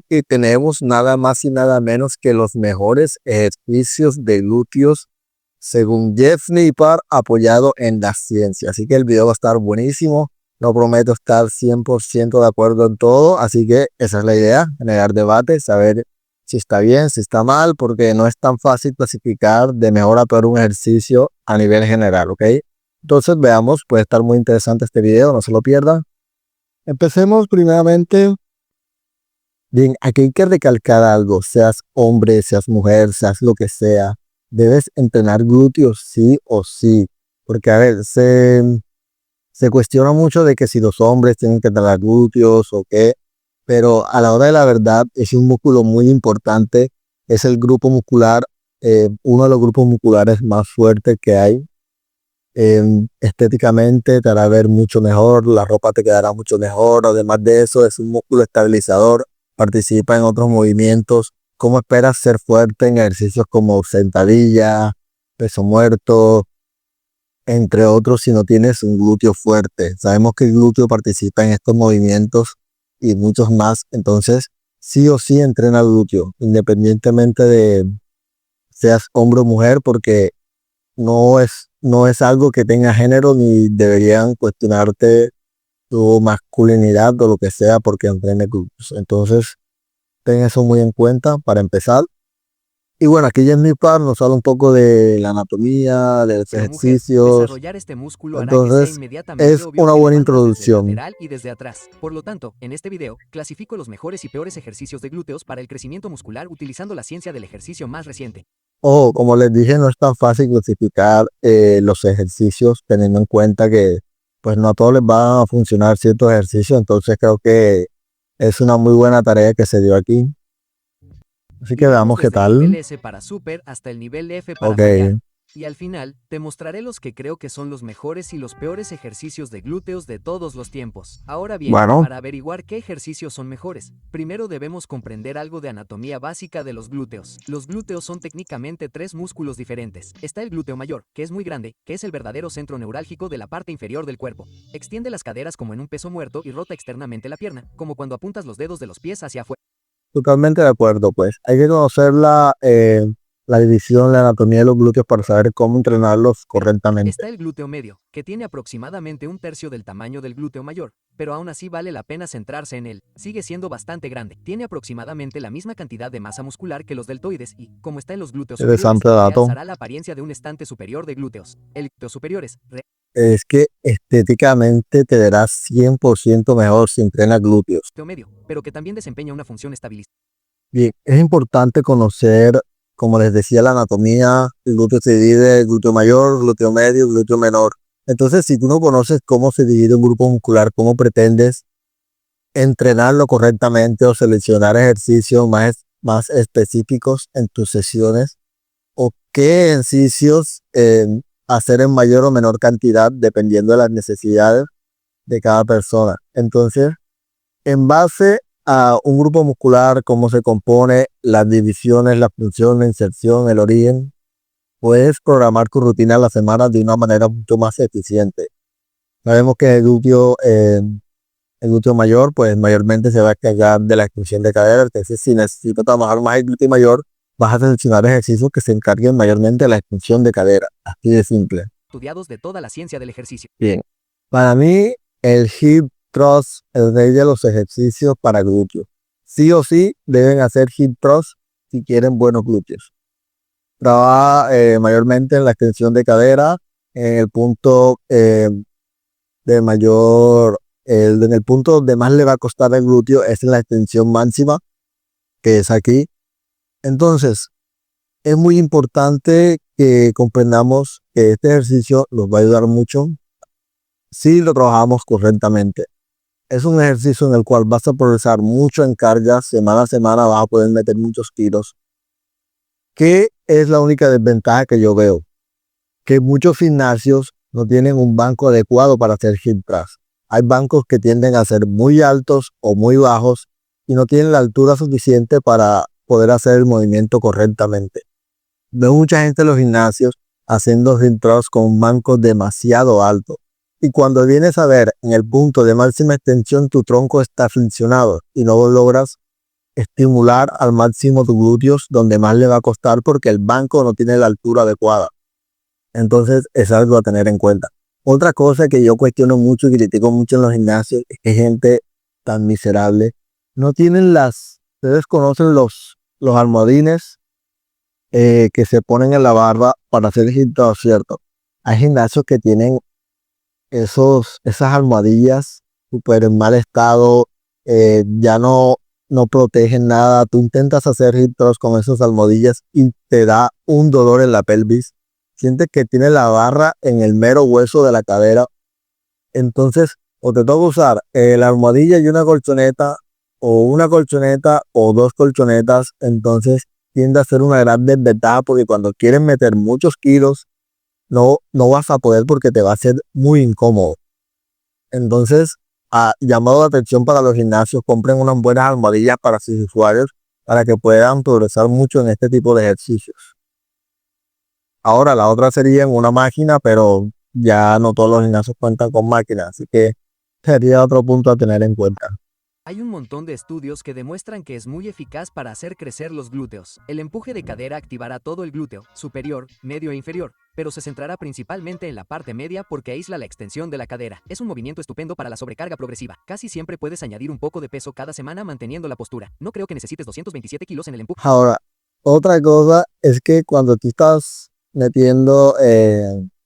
Que tenemos nada más y nada menos que los mejores ejercicios de glúteos según Jeff Nippard, apoyado en la ciencia. Así que el video va a estar buenísimo. No prometo estar 100% de acuerdo en todo, así que esa es la idea, generar debate, saber si está bien, si está mal, porque no es tan fácil clasificar de mejor a peor un ejercicio a nivel general, ¿ok? Entonces veamos, puede estar muy interesante este video, no se lo pierdan. Empecemos primeramente. Bien, aquí hay que recalcar algo, seas hombre, seas mujer, seas lo que sea, debes entrenar glúteos sí o sí, porque a ver, se cuestiona mucho de que si los hombres tienen que entrenar glúteos o qué, pero a la hora de la verdad es un músculo muy importante, es el grupo muscular, uno de los grupos musculares más fuertes que hay. Estéticamente te hará ver mucho mejor, la ropa te quedará mucho mejor, además de eso es un músculo estabilizador, participa en otros movimientos. ¿Cómo esperas ser fuerte en ejercicios como sentadilla, peso muerto, entre otros, si no tienes un glúteo fuerte? Sabemos que el glúteo participa en estos movimientos y muchos más, entonces sí o sí entrena el glúteo, independientemente de seas hombre o mujer, porque no es algo que tenga género ni deberían cuestionarte tu masculinidad o lo que sea porque entrene glúteos. Entonces, ten eso muy en cuenta para empezar. Y bueno, aquí ya en mi par nos habla un poco de la anatomía, de los Pero mujer, ejercicios. desarrollar este músculo hará que sea Entonces, inmediatamente es obvio una que buena levantes desde el introducción. lateral y desde atrás. Por lo tanto, en este video, clasifico los mejores y peores ejercicios de glúteos para el crecimiento muscular utilizando la ciencia del ejercicio más reciente. Ojo, como les dije, no es tan fácil clasificar los ejercicios teniendo en cuenta que pues no a todos les van a funcionar ciertos ejercicios. Entonces creo que es una muy buena tarea que se dio aquí. Así que Iremos veamos qué desde el nivel tal. S para super hasta el nivel F para Ok, fallar. Y al final, te mostraré los que creo que son los mejores y los peores ejercicios de glúteos de todos los tiempos. Ahora bien, bueno, para averiguar qué ejercicios son mejores, primero debemos comprender algo de anatomía básica de los glúteos. Los glúteos son técnicamente tres músculos diferentes. Está el glúteo mayor, que es muy grande, que es el verdadero centro neurálgico de la parte inferior del cuerpo. Extiende las caderas como en un peso muerto y rota externamente la pierna, como cuando apuntas los dedos de los pies hacia afuera. totalmente de acuerdo, pues. Hay que conocer la división, la anatomía de los glúteos para saber cómo entrenarlos correctamente. Está el glúteo medio, que tiene aproximadamente un tercio del tamaño del glúteo mayor, pero aún así vale la pena centrarse en él. Sigue siendo bastante grande. Tiene aproximadamente la misma cantidad de masa muscular que los deltoides y, como está en los glúteos superiores, Interesante dato. realzará la apariencia de un estante superior de glúteos. El glúteo superiores, Es que estéticamente te verás 100% mejor si entrenas glúteos. glúteo medio, pero que también desempeña una función estabilizadora. Bien, es importante conocer, como les decía, la anatomía. El glúteo se divide en glúteo mayor, glúteo medio, glúteo menor. Entonces, si tú no conoces cómo se divide un grupo muscular, cómo pretendes entrenarlo correctamente o seleccionar ejercicios más específicos en tus sesiones, o qué ejercicios hacer en mayor o menor cantidad dependiendo de las necesidades de cada persona. Entonces, en base a un grupo muscular, cómo se compone, las divisiones, la función, la inserción, el origen, puedes programar tu rutina a la semana de una manera mucho más eficiente. Sabemos que el glúteo mayor, pues mayormente se va a cargar de la extensión de cadera. Entonces, si necesitas trabajar más el glúteo mayor, vas a seleccionar ejercicios que se encarguen mayormente de la extensión de cadera. Así de simple. Estudiados de toda la ciencia del ejercicio. Bien. Para mí, el hip thrust, el rey de los ejercicios para glúteos. Sí o sí deben hacer hip thrust si quieren buenos glúteos. Trabaja mayormente en la extensión de cadera, en el punto de mayor, en el punto donde más le va a costar el glúteo es en la extensión máxima, que es aquí. Entonces, es muy importante que comprendamos que este ejercicio nos va a ayudar mucho si lo trabajamos correctamente. Es un ejercicio en el cual vas a progresar mucho en cargas, semana a semana vas a poder meter muchos kilos. ¿Qué es la única desventaja que yo veo? Que muchos gimnasios no tienen un banco adecuado para hacer hip thrust. Hay bancos que tienden a ser muy altos o muy bajos y no tienen la altura suficiente para poder hacer el movimiento correctamente. Veo mucha gente en los gimnasios haciendo hip thrust con un banco demasiado alto. Y cuando vienes a ver en el punto de máxima extensión, tu tronco está flexionado y no logras estimular al máximo tus glúteos donde más le va a costar porque el banco no tiene la altura adecuada. Entonces es algo a tener en cuenta. Otra cosa que yo cuestiono mucho y critico mucho en los gimnasios es que gente tan miserable no tienen ustedes conocen los almohadines que se ponen en la barra para hacer hip thrust, ¿cierto? Hay gimnasios que tienen esas almohadillas súper en mal estado, ya no protegen nada. Tú intentas hacer hip thrust con esas almohadillas y te da un dolor en la pelvis. Sientes que tiene la barra en el mero hueso de la cadera. Entonces, o te toca usar la almohadilla y una colchoneta o dos colchonetas. Entonces, tiende a ser una gran desventaja porque cuando quieres meter muchos kilos, no vas a poder porque te va a ser muy incómodo. Entonces, llamado de atención para los gimnasios, compren unas buenas almohadillas para sus usuarios para que puedan progresar mucho en este tipo de ejercicios. Ahora, la otra sería en una máquina, pero ya no todos los gimnasios cuentan con máquinas, así que sería otro punto a tener en cuenta. Hay un montón de estudios que demuestran que es muy eficaz para hacer crecer los glúteos. El empuje de cadera activará todo el glúteo, superior, medio e inferior, pero se centrará principalmente en la parte media porque aísla la extensión de la cadera. Es un movimiento estupendo para la sobrecarga progresiva. Casi siempre puedes añadir un poco de peso cada semana manteniendo la postura. No creo que necesites 227 kilos en el empuje. Ahora, otra cosa es que cuando tú estás metiendo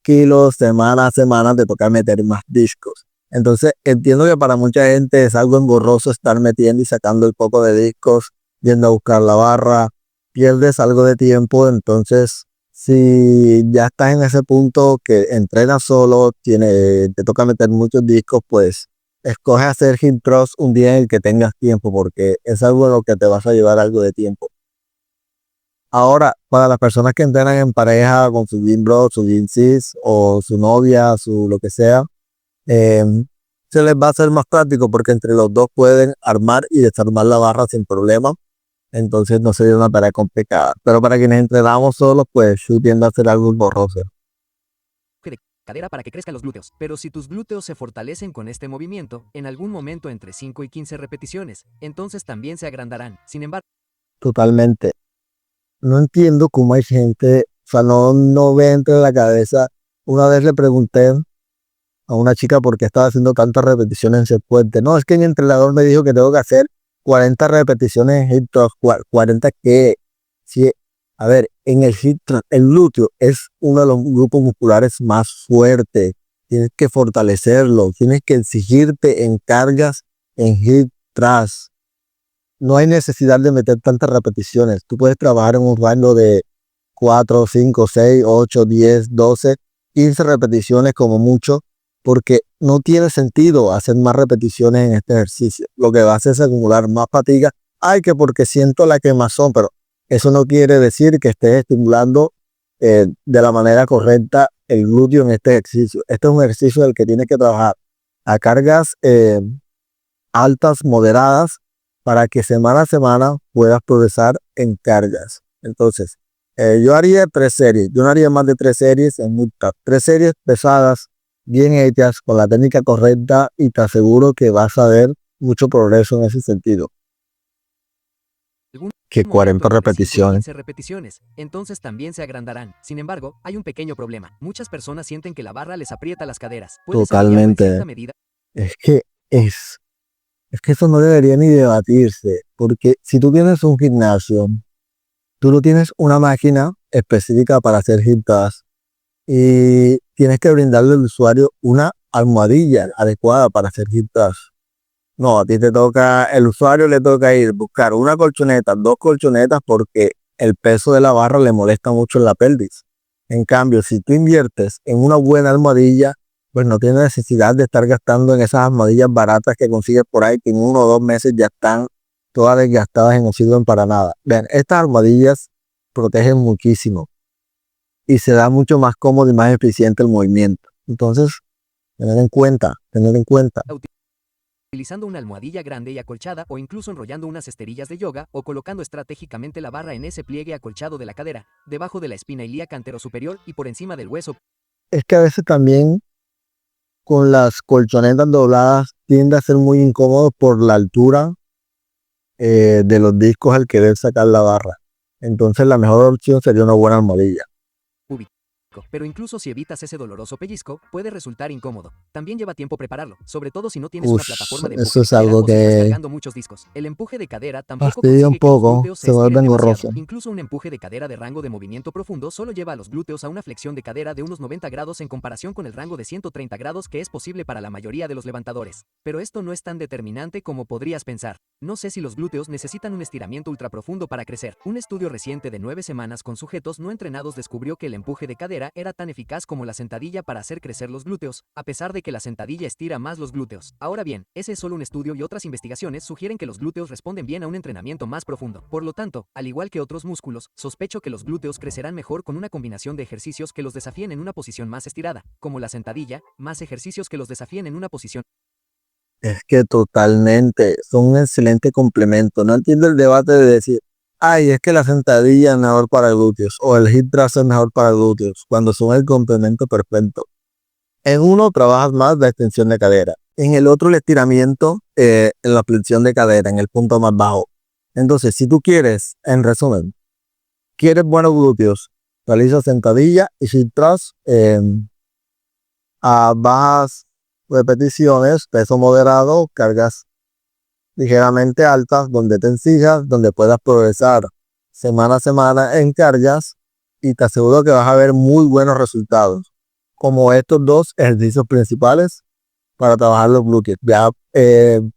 kilos semana a semana, te toca meter más discos. Entonces, entiendo que para mucha gente es algo engorroso estar metiendo y sacando el poco de discos, yendo a buscar la barra, pierdes algo de tiempo. Entonces, si ya estás en ese punto que entrenas solo, te toca meter muchos discos, pues escoge hacer hip thrust un día en el que tengas tiempo, porque es algo en lo que te vas a llevar algo de tiempo. Ahora, para las personas que entrenan en pareja con su gym bro, su gym sis o su novia, su lo que sea, eh, se les va a hacer más práctico porque entre los dos pueden armar y desarmar la barra sin problema. Entonces no sería una tarea complicada. Pero para quienes entrenamos solos, pues yo tiende a hacer algo borroso. De cadera para que crezcan los glúteos. Pero si tus glúteos se fortalecen con este movimiento, en algún momento entre 5 y 15 repeticiones, entonces también se agrandarán. Sin embargo, Totalmente. No entiendo cómo hay gente, o sea, no ve entre la cabeza. Una vez le pregunté a una chica por qué estaba haciendo tantas repeticiones en set puente. No, es que mi entrenador me dijo que tengo que hacer 40 repeticiones en hip thrust. ¿40 qué? Sí, a ver, en el hip thrust, el glúteo es uno de los grupos musculares más fuertes. Tienes que fortalecerlo, tienes que exigirte en cargas en hip thrust. No hay necesidad de meter tantas repeticiones. Tú puedes trabajar en un rango de 4, 5, 6, 8, 10, 12, 15 repeticiones como mucho, porque no tiene sentido hacer más repeticiones en este ejercicio. Lo que va a hacer es acumular más fatiga. Ay, que porque siento la quemazón, pero eso no quiere decir que estés estimulando de la manera correcta el glúteo en este ejercicio. Este es un ejercicio del que tienes que trabajar a cargas altas, moderadas, para que semana a semana puedas progresar en cargas. Entonces, yo haría 3 series. Yo no haría más de 3 series en un tap. 3 series pesadas, bien hechas, con la técnica correcta y te aseguro que vas a ver mucho progreso en ese sentido. algún Que momento 40 entre 5 y repeticiones. 15 repeticiones, entonces también se agrandarán. Sin embargo, hay un pequeño problema. Muchas personas sienten que la barra les aprieta las caderas. ¿Puedes aliviarlo en Totalmente. cierta medida? Es que es, es que eso no debería ni debatirse, porque si tú tienes un gimnasio, tú no tienes una máquina específica para hacer hip thrust y tienes que brindarle al usuario una almohadilla adecuada para hacer hip thrust. No, a ti te toca, el usuario le toca ir buscar una colchoneta, dos colchonetas porque el peso de la barra le molesta mucho en la pelvis. En cambio, si tú inviertes en una buena almohadilla, pues no tienes necesidad de estar gastando en esas almohadillas baratas que consigues por ahí que en 1 o 2 meses ya están todas desgastadas y no sirven para nada. Vean, estas almohadillas protegen muchísimo y se da mucho más cómodo y más eficiente el movimiento. Entonces, tener en cuenta. Utilizando una almohadilla grande y acolchada o incluso enrollando unas esterillas de yoga o colocando estratégicamente la barra en ese pliegue acolchado de la cadera, debajo de la espina ilíaca anterosuperior y por encima del hueso. Es que a veces también con las colchonetas dobladas tiende a ser muy incómodo por la altura de los discos al querer sacar la barra. Entonces la mejor opción sería una buena almohadilla. Pero incluso si evitas ese doloroso pellizco, puede resultar incómodo. También lleva tiempo prepararlo, sobre todo si no tienes una plataforma de empuje Eso de es cadera algo o si estás que cargando muchos discos. El empuje de cadera tampoco fastidia un consigue que los poco, glúteos se se vuelve estiren demasiado. engorroso. Incluso un empuje de cadera de rango de movimiento profundo solo lleva a los glúteos a una flexión de cadera de unos 90 grados en comparación con el rango de 130 grados que es posible para la mayoría de los levantadores. Pero esto no es tan determinante como podrías pensar. No sé si los glúteos necesitan un estiramiento ultraprofundo para crecer. Un estudio reciente de 9 semanas con sujetos no entrenados descubrió que el empuje de cadera era tan eficaz como la sentadilla para hacer crecer los glúteos, a pesar de que la sentadilla estira más los glúteos. Ahora bien, ese es solo un estudio y otras investigaciones sugieren que los glúteos responden bien a un entrenamiento más profundo. Por lo tanto, al igual que otros músculos, sospecho que los glúteos crecerán mejor con una combinación de ejercicios que los desafíen en una posición más estirada, como la sentadilla, más ejercicios que los desafíen en una posición. Es que totalmente, son un excelente complemento. No entiendo el debate de decir, ay, es que la sentadilla es mejor para glúteos o el hip thrust es mejor para glúteos, cuando son el complemento perfecto. En uno trabajas más la extensión de cadera, en el otro el estiramiento en la flexión de cadera, en el punto más bajo. Entonces, si tú quieres, en resumen, quieres buenos glúteos, realiza sentadilla y hip thrust a bajas repeticiones, peso moderado, cargas ligeramente altas, donde te ensijas, donde puedas progresar semana a semana en cargas y te aseguro que vas a ver muy buenos resultados, como estos dos ejercicios principales para trabajar los glúteos. Ya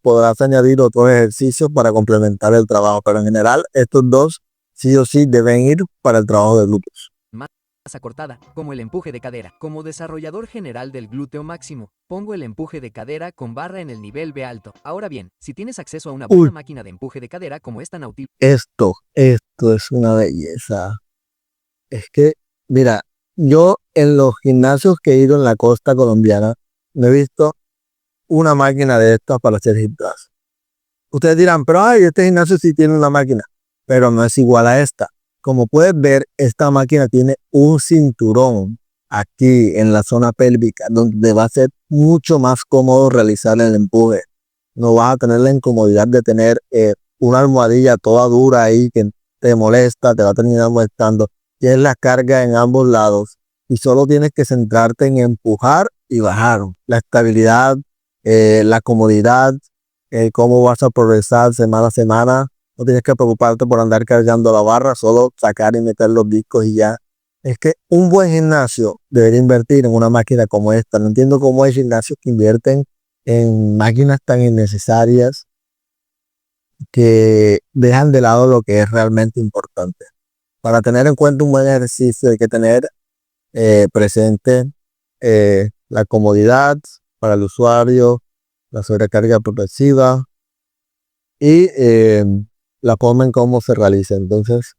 podrás añadir otros ejercicios para complementar el trabajo, pero en general estos dos sí o sí deben ir para el trabajo de glúteos. Acortada, como el empuje de cadera. Como desarrollador general del glúteo máximo, pongo el empuje de cadera con barra en el nivel B alto. Ahora bien, si tienes acceso a una buena máquina de empuje de cadera como esta Nautilus. Esto es una belleza. Es que, mira, yo en los gimnasios que he ido en la costa colombiana, no he visto una máquina de estas para hacer hip thrust. Ustedes dirán, pero ay, este gimnasio sí tiene una máquina, pero no es igual a esta. Como puedes ver, esta máquina tiene un cinturón aquí en la zona pélvica, donde va a ser mucho más cómodo realizar el empuje. No vas a tener la incomodidad de tener una almohadilla toda dura ahí que te molesta, te va a terminar molestando. Tienes la carga en ambos lados y solo tienes que centrarte en empujar y bajar. La estabilidad, la comodidad, cómo vas a progresar semana a semana. No tienes que preocuparte por andar cargando la barra, solo sacar y meter los discos y ya. Es que un buen gimnasio debería invertir en una máquina como esta. No entiendo cómo hay gimnasios que invierten en máquinas tan innecesarias que dejan de lado lo que es realmente importante. Para tener en cuenta un buen ejercicio hay que tener presente la comodidad para el usuario, la sobrecarga progresiva y la forma en cómo se realiza. Entonces,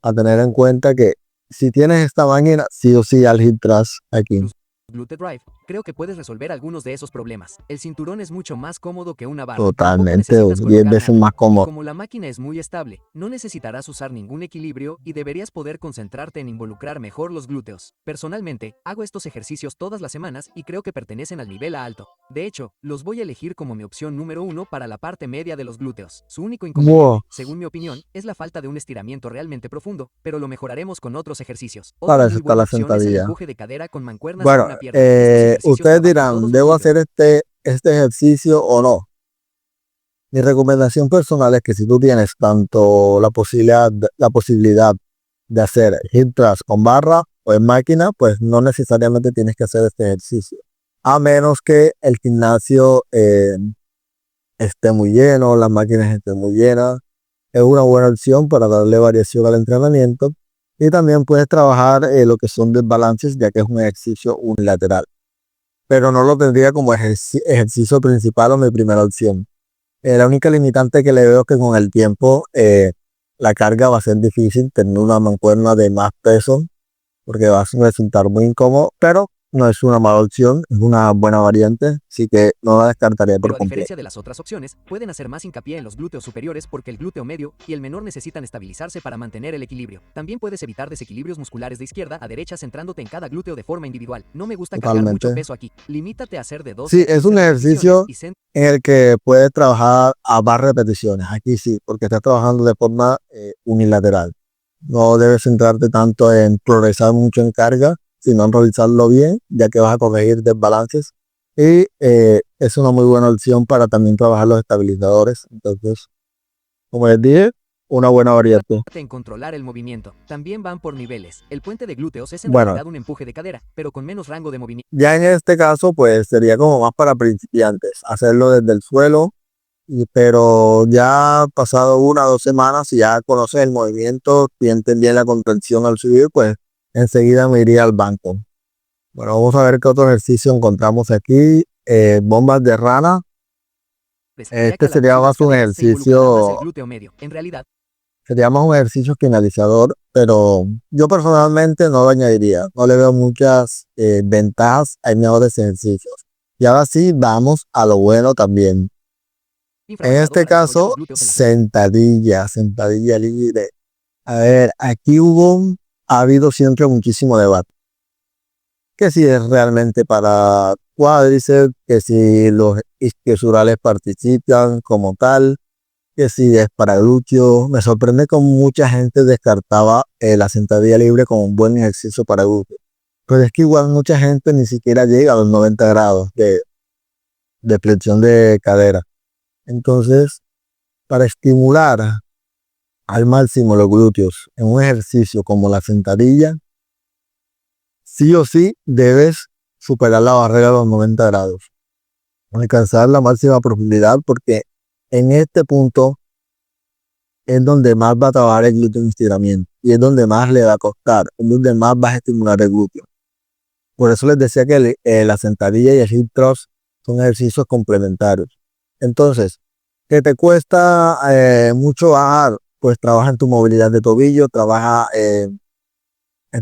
a tener en cuenta que si tienes esta máquina, sí o sí al hip thrust aquí. Glute Drive, creo que puedes resolver algunos de esos problemas. El cinturón es mucho más cómodo que una barra. Totalmente, 10 veces más cómodo. Como la máquina es muy estable, no necesitarás usar ningún equilibrio y deberías poder concentrarte en involucrar mejor los glúteos. Personalmente, hago estos ejercicios todas las semanas y creo que pertenecen al nivel A alto. De hecho, los voy a elegir como mi opción número 1 para la parte media de los glúteos. Su único inconveniente, según mi opinión, es la falta de un estiramiento realmente profundo, pero lo mejoraremos con otros ejercicios. Para eso está la sentadilla. Empuje de cadera con mancuernas bueno, ustedes dirán, ¿debo hacer este ejercicio o no? Mi recomendación personal es que si tú tienes tanto la posibilidad de hacer hip thrust con barra o en máquina, pues no necesariamente tienes que hacer este ejercicio. A menos que el gimnasio esté muy lleno, las máquinas estén muy llenas. Es una buena opción para darle variación al entrenamiento. Y también puedes trabajar lo que son desbalances, ya que es un ejercicio unilateral. Pero no lo tendría como ejercicio principal o mi primera opción. La única limitante que le veo es que con el tiempo la carga va a ser difícil, tener una mancuerna de más peso, porque va a resultar muy incómodo, pero no es una mala opción, es una buena variante, así que no la descartaría por Pero a completo. diferencia de las otras opciones, pueden hacer más hincapié en los glúteos superiores porque el glúteo medio y el menor necesitan estabilizarse para mantener el equilibrio. También puedes evitar desequilibrios musculares de izquierda a derecha centrándote en cada glúteo de forma individual. No me gusta cargar mucho Totalmente. peso aquí. Limítate a hacer de 12 Sí, a es 15 un repeticiones ejercicio y en el que puedes trabajar a varias repeticiones. Aquí sí, porque estás trabajando de forma unilateral. No debes centrarte tanto en progresar mucho en carga, sino en realizarlo bien, ya que vas a corregir desbalances. Y es una muy buena opción para también trabajar los estabilizadores. Entonces, como les dije, una buena variante. en controlar el movimiento. También van por niveles. El puente de glúteos es en Bueno, realidad un empuje de cadera, pero con menos rango de movimiento. ya en este caso, pues sería como más para principiantes, hacerlo desde el suelo, pero ya pasado 1 o 2 semanas, si ya conoces el movimiento, sientes bien la contracción al subir, pues enseguida me iría al banco. Bueno, vamos a ver qué otro ejercicio encontramos aquí. Bombas de rana. Ya que Este al abrir sería las más un caderas se involucrará más el ejercicio, glúteo medio. En realidad, sería más un ejercicio finalizador, pero yo personalmente no lo añadiría. No le veo muchas ventajas a mejores ejercicios. Y ahora sí, vamos a lo bueno también. En infravalorado este para desarrollar los caso, glúteos en la sentadilla libre. A ver, ha habido siempre muchísimo debate. Que si es realmente para cuádriceps, que si los isquiosurales participan como tal, que si es para glúteo. Me sorprende cómo mucha gente descartaba la sentadilla libre como un buen ejercicio para glúteo. Pero es que igual mucha gente ni siquiera llega a los 90 grados de flexión de cadera. Entonces, para estimular al máximo los glúteos en un ejercicio como la sentadilla, sí o sí debes superar la barrera de los 90 grados, alcanzar la máxima profundidad, porque en este punto es donde más va a trabajar el glúteo en estiramiento y es donde más le va a costar, es donde más vas a estimular el glúteo. Por eso les decía que la sentadilla y el hip thrust son ejercicios complementarios. Entonces, que te cuesta mucho bajar, pues trabaja en tu movilidad de tobillo, trabaja en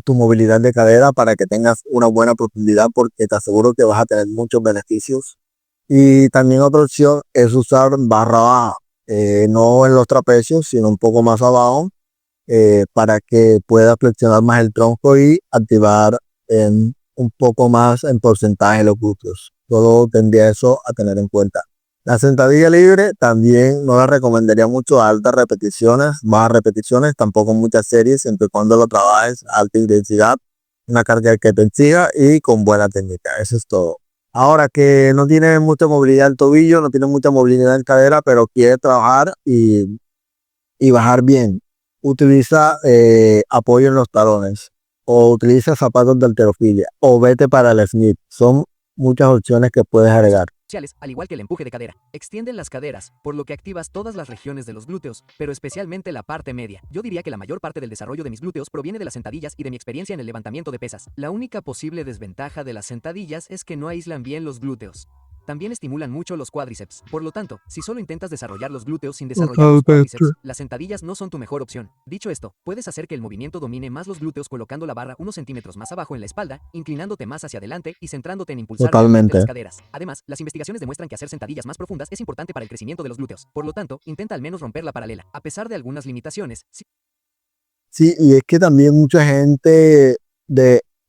tu movilidad de cadera para que tengas una buena profundidad, porque te aseguro que vas a tener muchos beneficios. Y también otra opción es usar barra baja, no en los trapecios, sino un poco más abajo, para que puedas flexionar más el tronco y activar un poco más en porcentaje los glúteos. Todo tendría eso a tener en cuenta. La sentadilla libre también no la recomendaría mucho a altas repeticiones, más repeticiones, tampoco muchas series, siempre y cuando lo trabajes a alta intensidad, una carga que te exija y con buena técnica. Eso es todo. Ahora que no tiene mucha movilidad en tobillo, no tiene mucha movilidad en cadera, pero quiere trabajar y bajar bien, utiliza apoyo en los talones o utiliza zapatos de halterofilia o vete para el Smith. Son muchas opciones que puedes agregar. al igual que el empuje de cadera. Extienden las caderas, por lo que activas todas las regiones de los glúteos, pero especialmente la parte media. Yo diría que la mayor parte del desarrollo de mis glúteos proviene de las sentadillas y de mi experiencia en el levantamiento de pesas. La única posible desventaja de las sentadillas es que no aíslan bien los glúteos. También estimulan mucho los cuádriceps. Por lo tanto, si solo intentas desarrollar los glúteos sin desarrollar los cuádriceps, las sentadillas no son tu mejor opción. Dicho esto, puedes hacer que el movimiento domine más los glúteos colocando la barra unos centímetros más abajo en la espalda, inclinándote más hacia adelante y centrándote en impulsar realmente las Totalmente. caderas. Además, las investigaciones demuestran que hacer sentadillas más profundas es importante para el crecimiento de los glúteos. Por lo tanto, intenta al menos romper la paralela. A pesar de algunas limitaciones, Sí, y es que también mucha gente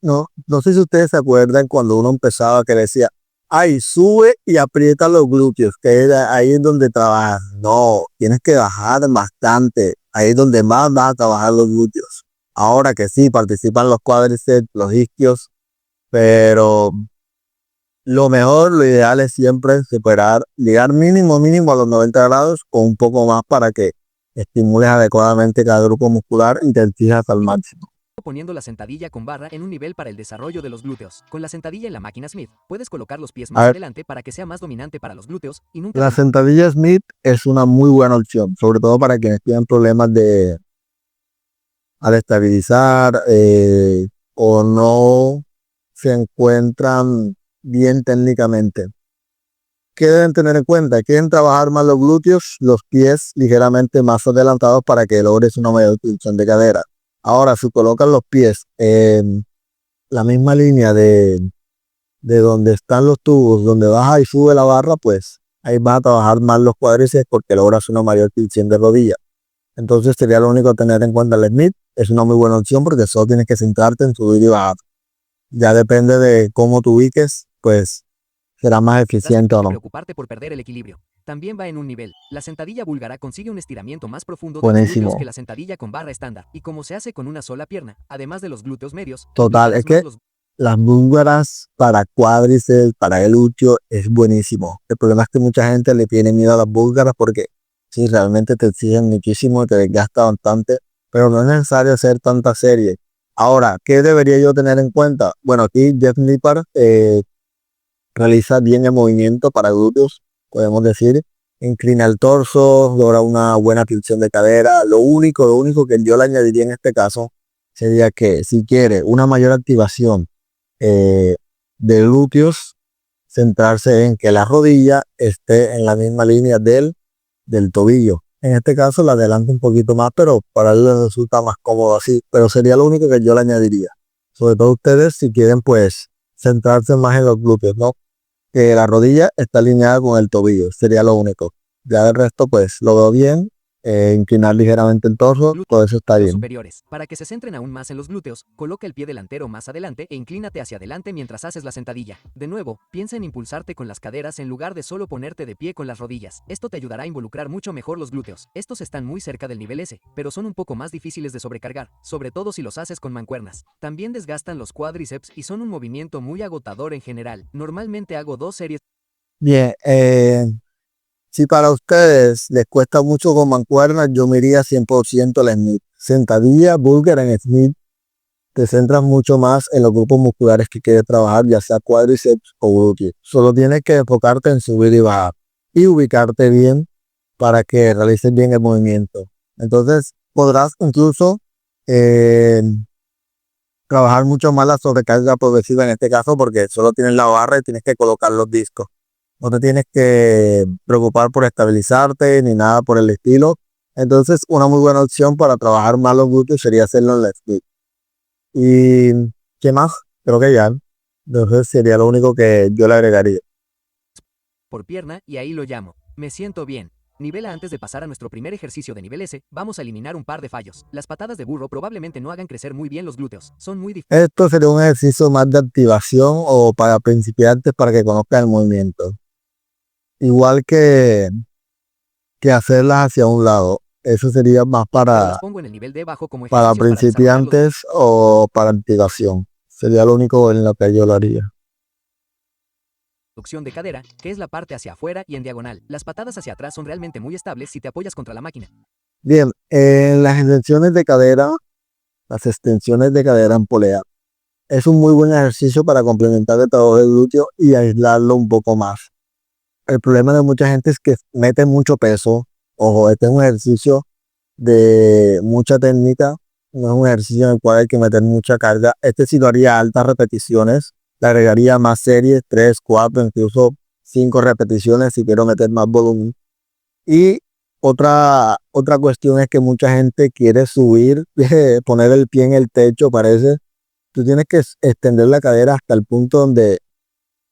no sé si ustedes se acuerdan cuando uno empezaba que decía, ay, sube y aprieta los glúteos, que ahí es donde trabajas. No, tienes que bajar bastante. Ahí es donde más vas a trabajar los glúteos. Ahora que sí, participan los cuádriceps, los isquios, pero lo mejor, lo ideal es siempre superar, llegar mínimo a los 90 grados o un poco más para que estimules adecuadamente cada grupo muscular y te exijas al máximo. poniendo la sentadilla con barra en un nivel para el desarrollo de los glúteos. Con la sentadilla en la máquina Smith, puedes colocar los pies A más ver, adelante para que sea más dominante para los glúteos y nunca la sentadilla Smith es una muy buena opción, sobre todo para quienes tienen problemas al estabilizar o no se encuentran bien técnicamente. ¿Qué deben tener en cuenta? Quieren trabajar más los glúteos, los pies ligeramente más adelantados para que logres una mayor tensión de cadera. Ahora, si colocan los pies en la misma línea de donde están los tubos, donde baja y sube la barra, pues ahí vas a trabajar más los cuádriceps porque logras una mayor tensión de rodilla. Entonces sería lo único a tener en cuenta el Smith. Es una muy buena opción porque solo tienes que centrarte en subir y bajar. Ya depende de cómo te ubiques, pues será más eficiente o Sin no. preocuparte por perder el equilibrio. También va en un nivel. La sentadilla búlgara consigue un estiramiento más profundo de los glúteos Buenísimo. que la sentadilla con barra estándar, y como se hace con una sola pierna, además de los glúteos medios, Total, es implicarás que más los las búlgaras para cuádriceps, para glúteo, es buenísimo. El problema es que mucha gente le tiene miedo a las búlgaras porque sí, realmente te exigen muchísimo y te desgasta bastante, pero no es necesario hacer tanta serie. Ahora, ¿qué debería yo tener en cuenta? Bueno, aquí Jeff Nippard realiza bien el movimiento para glúteos, podemos decir. Inclina el torso, logra una buena flexión de cadera. Lo único que yo le añadiría en este caso sería que si quiere una mayor activación eh, de glúteos, centrarse en que la rodilla esté en la misma línea del tobillo. En este caso la adelanta un poquito más, pero para él le resulta más cómodo así. Pero sería lo único que yo le añadiría. Sobre todo ustedes si quieren pues centrarse más en los glúteos, ¿no? Que la rodilla está alineada con el tobillo, sería lo único. Ya del resto pues lo veo bien. Inclinar ligeramente el torso, todo eso está glúteos bien. superiores. Para que se centren aún más en los glúteos, coloca el pie delantero más adelante e inclínate hacia adelante mientras haces la sentadilla. De nuevo, piensa en impulsarte con las caderas en lugar de solo ponerte de pie con las rodillas. Esto te ayudará a involucrar mucho mejor los glúteos. Estos están muy cerca del nivel S, pero son un poco más difíciles de sobrecargar, sobre todo si los haces con mancuernas. También desgastan los cuádriceps y son un movimiento muy agotador en general. Normalmente hago 2 series. Bien, si para ustedes les cuesta mucho con mancuernas, yo me iría 100% al Smith. Sentadilla, búlgara en Smith, te centras mucho más en los grupos musculares que quieres trabajar, ya sea cuádriceps o glúteos. Solo tienes que enfocarte en subir y bajar y ubicarte bien para que realices bien el movimiento. Entonces podrás incluso eh, trabajar mucho más la sobrecarga progresiva en este caso porque solo tienes la barra y tienes que colocar los discos. No te tienes que preocupar por estabilizarte ni nada por el estilo. Entonces, una muy buena opción para trabajar más los glúteos sería hacerlo en la split. ¿Y qué más? Creo que ya. Entonces, sería lo único que yo le agregaría. Por pierna y ahí lo llamo. Me siento bien. Nivel A. Antes de pasar a nuestro primer ejercicio de nivel S, vamos a eliminar un par de fallos. Las patadas de burro probablemente no hagan crecer muy bien los glúteos. Son muy difíciles. Esto sería un ejercicio más de activación o para principiantes para que conozcan el movimiento. Igual que hacerlas hacia un lado. Eso sería más Pero las para pongo en el nivel de bajo como para ejercicios para desarrollar los principiantes o para activación. Sería lo único en lo que yo lo haría. abducción de cadera, que es la parte hacia afuera y en diagonal. Las patadas hacia atrás son realmente muy estables si te apoyas contra la máquina. Bien, en las extensiones de cadera en polea, es un muy buen ejercicio para complementar el trabajo del glúteo y aislarlo un poco más. El problema de mucha gente es que mete mucho peso. Ojo, este es un ejercicio de mucha técnica, no es un ejercicio en el cual hay que meter mucha carga. Este sí lo haría a altas repeticiones, le agregaría más series, 3 4 incluso 5 repeticiones si quiero meter más volumen. Y otra cuestión es que mucha gente quiere subir, poner el pie en el techo, parece. Tú tienes que extender la cadera hasta el punto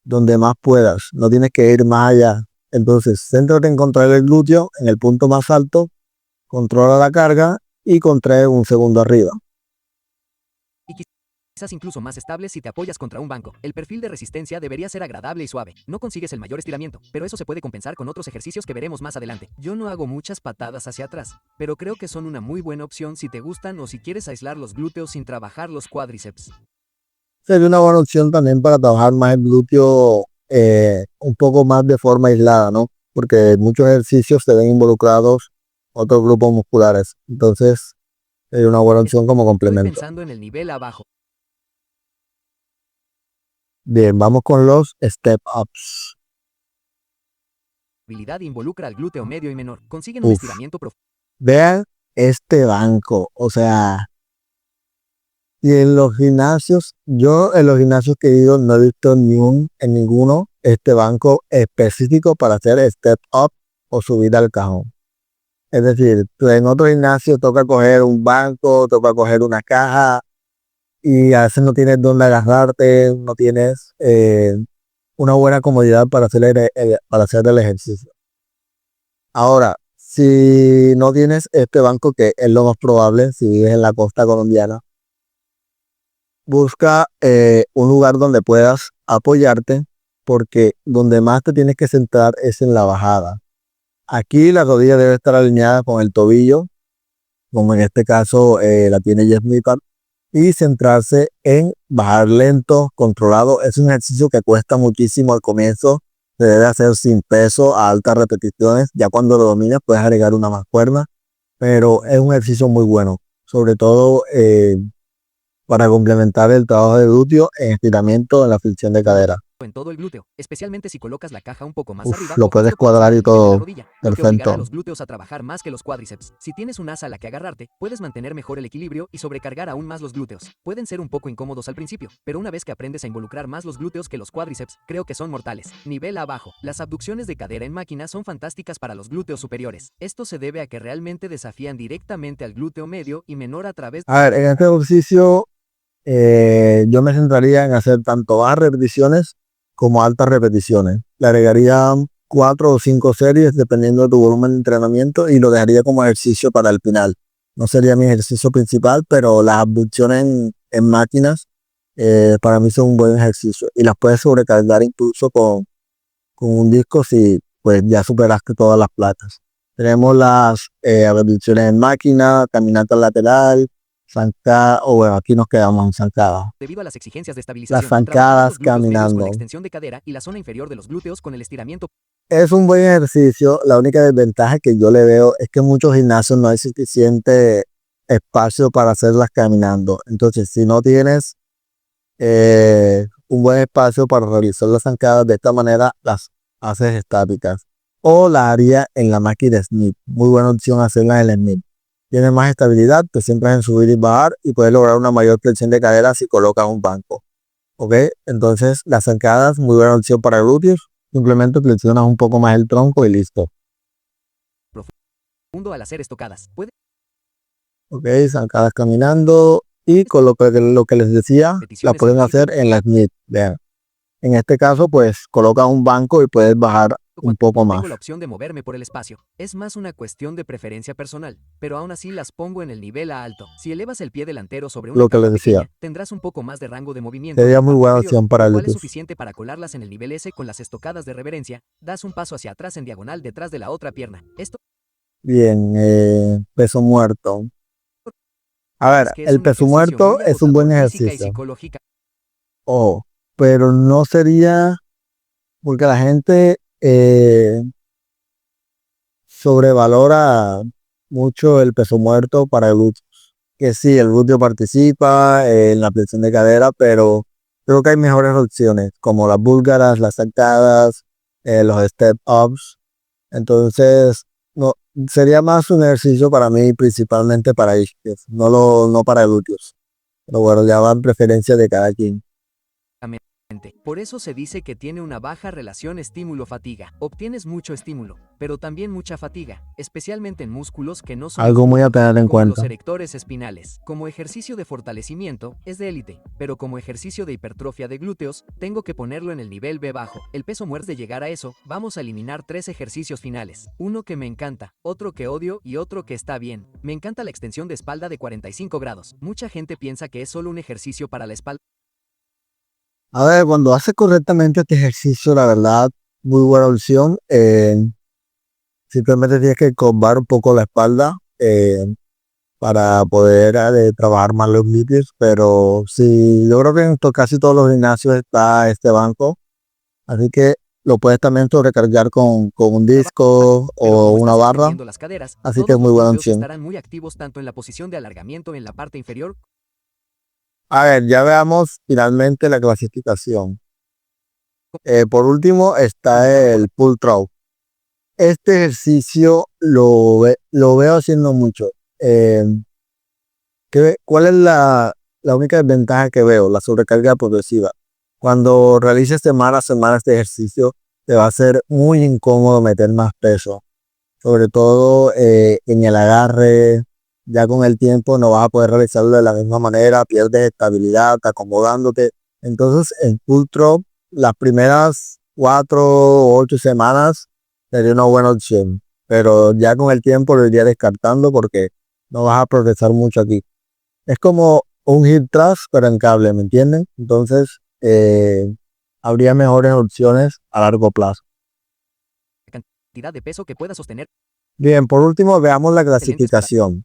donde más puedas, no tienes que ir más allá. Entonces, céntrate en contraer el glúteo en el punto más alto, controla la carga y contrae un segundo arriba. Y quizás incluso más estable si te apoyas contra un banco. El perfil de resistencia debería ser agradable y suave. No consigues el mayor estiramiento, pero eso se puede compensar con otros ejercicios que veremos más adelante. Yo no hago muchas patadas hacia atrás, pero creo que son una muy buena opción si te gustan o si quieres aislar los glúteos sin trabajar los cuádriceps. Sería una buena opción también para trabajar más el glúteo un poco más de forma aislada, ¿no? Porque muchos ejercicios se ven involucrados otros grupos musculares. Entonces, sería una buena opción como Estoy complemento. pensando en el nivel abajo. Bien, vamos con los step ups. Habilidad involucra al glúteo medio y menor. Consiguen un Uf, estiramiento profundo. vean este banco. O sea, y en los gimnasios, yo en los gimnasios que he ido no he visto en ninguno este banco específico para hacer step up o subir al cajón. Es decir, tú en otro gimnasio toca coger un banco, toca coger una caja y a veces no tienes dónde agarrarte, no tienes una buena comodidad para hacer el ejercicio. Ahora, si no tienes este banco, que es lo más probable si vives en la costa colombiana, busca un lugar donde puedas apoyarte, porque donde más te tienes que centrar es en la bajada. Aquí la rodilla debe estar alineada con el tobillo, como en este caso la tiene Jeff Nippard, y centrarse en bajar lento, controlado. Es un ejercicio que cuesta muchísimo al comienzo, se debe hacer sin peso a altas repeticiones. Ya cuando lo dominas puedes agregar una más cuerda, pero es un ejercicio muy bueno, sobre todo para complementar el trabajo de glúteo en estiramiento en la flexión de cadera. En todo el glúteo, especialmente si colocas la caja un poco más Uf, arriba lo o puedes justo por cuadrar encima y del límite de la todo. rodilla, lo que obligará a Perfecto. los glúteos a trabajar más que los cuádriceps. Si tienes un asa a la que agarrarte, puedes mantener mejor el equilibrio y sobrecargar aún más los glúteos. Pueden ser un poco incómodos al principio, pero una vez que aprendes a involucrar más los glúteos que los cuádriceps, creo que son mortales. Nivel abajo. Las abducciones de cadera en máquina son fantásticas para los glúteos superiores. Esto se debe a que realmente desafían directamente al glúteo medio y menor a través A ver, en este ejercicio yo me centraría en hacer tanto bajas repeticiones como altas repeticiones. Le agregaría 4 o 5 series dependiendo de tu volumen de entrenamiento y lo dejaría como ejercicio para el final. No sería mi ejercicio principal, pero las abducciones en máquinas para mí son un buen ejercicio y las puedes sobrecargar incluso con un disco si pues ya superaste todas las placas. Tenemos las abducciones en máquina, caminata lateral, zancada, o bueno, aquí nos quedamos en zancada. debido a las exigencias de Las estabilización. Trabajarás zancadas los glúteos medios con la caminando. extensión de cadera y la zona inferior de los glúteos con el estiramiento. Es un buen ejercicio. La única desventaja que yo le veo es que en muchos gimnasios no hay suficiente espacio para hacerlas caminando. Entonces, si no tienes un buen espacio para realizar las zancadas, de esta manera las haces estáticas. O las haría en la máquina Smith. Muy buena opción hacerlas en el Smith. Tienes más estabilidad, te sientas en subir y bajar y puedes lograr una mayor flexión de cadera si colocas un banco. ¿Ok? Entonces, las zancadas, muy buena opción para glúteos. Simplemente flexionas un poco más el tronco y listo. Profundo al hacer estocadas. Puede ¿Ok? Zancadas caminando. Y con lo que les decía, la repeticiones pueden al principio. hacer en la Smith. Vean. En este caso, pues coloca un banco y puedes bajar un Cuando poco más. tengo la opción de moverme por el espacio. Es más una cuestión de preferencia personal, pero aún así las pongo en el nivel a alto. Si elevas el pie delantero sobre una Lo que tabla les decía. pequeña, tendrás un poco más de rango de movimiento en Sería la muy parte buena inferior, opción para lo cual es glúteos. suficiente para colarlas en el nivel S con las estocadas de reverencia. Das un paso hacia atrás en diagonal detrás de la otra pierna. Esto Bien, peso muerto. A ver, es que es el un peso ejercicio muerto muy es un buen agotador física y ejercicio. psicológica. Ojo, pero no sería porque la gente sobrevalora mucho el peso muerto para el glúteo. Que sí, el glúteo participa en la flexión de cadera, pero creo que hay mejores opciones, como las búlgaras, las zancadas, los step ups. Entonces, no, sería más un ejercicio para mí, principalmente para isquios, no para glúteos. Pero bueno, ya va en preferencia de cada quien. Por eso se dice que tiene una baja relación estímulo-fatiga. Obtienes mucho estímulo, pero también mucha fatiga, especialmente en músculos que no son los Algo muy a glúteos, tener en como los cuenta. erectores espinales. Como ejercicio de fortalecimiento, es de élite, pero como ejercicio de hipertrofia de glúteos, tengo que ponerlo en el nivel B bajo. El peso muerto de llegar a eso, vamos a eliminar 3 ejercicios finales. Uno que me encanta, otro que odio y otro que está bien. Me encanta la extensión de espalda de 45 grados. Mucha gente piensa que es solo un ejercicio para la espalda. A ver, cuando haces correctamente este ejercicio, la verdad, muy buena opción. Simplemente tienes que curvar un poco la espalda para poder trabajar más los glúteos, pero sí, yo creo que en casi todos los gimnasios está este banco, así que lo puedes también sobrecargar con un disco Pero o como una estás barra, extendiendo las caderas, así que es todos muy los buena glúteos opción. estarán muy activos tanto en la posición de alargamiento en la parte inferior. A ver, ya veamos finalmente la clasificación. Por último está el pull throw. Este ejercicio lo veo haciendo mucho. Eh, ¿Cuál es la única desventaja que veo? La sobrecarga progresiva. Cuando realices semana a semana este ejercicio, te va a ser muy incómodo meter más peso, sobre todo en el agarre. Ya con el tiempo no vas a poder realizarlo de la misma manera, pierdes estabilidad, acomodándote. Entonces, en full throttle, las primeras 4 o 8 semanas sería una buena opción. Pero ya con el tiempo lo iría descartando porque no vas a progresar mucho aquí. Es como un hip thrust, pero en cable, ¿me entienden? Entonces, habría mejores opciones a largo plazo. Cantidad de peso que pueda sostener. Bien, por último, veamos la Excelentes para clasificación.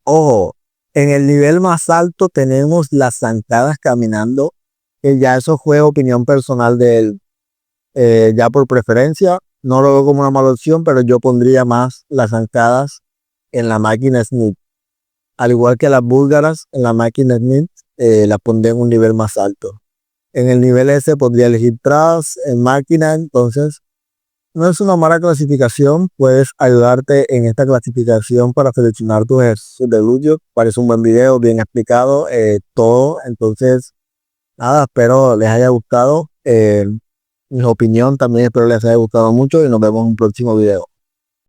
Ojo, en el nivel más alto tenemos las zancadas caminando, que ya eso fue opinión personal de él. Ya por preferencia, no lo veo como una mala opción, pero yo pondría más las zancadas en la máquina Smith. Al igual que las búlgaras en la máquina Smith, las pondré en un nivel más alto. En el nivel S pondría el hip thrust en máquina, entonces no es una mala clasificación, puedes ayudarte en esta clasificación para seleccionar tus ejercicios de glúteo. Parece un buen video, bien explicado, todo. Entonces, nada, espero les haya gustado. Mi opinión también espero les haya gustado mucho y nos vemos en un próximo video.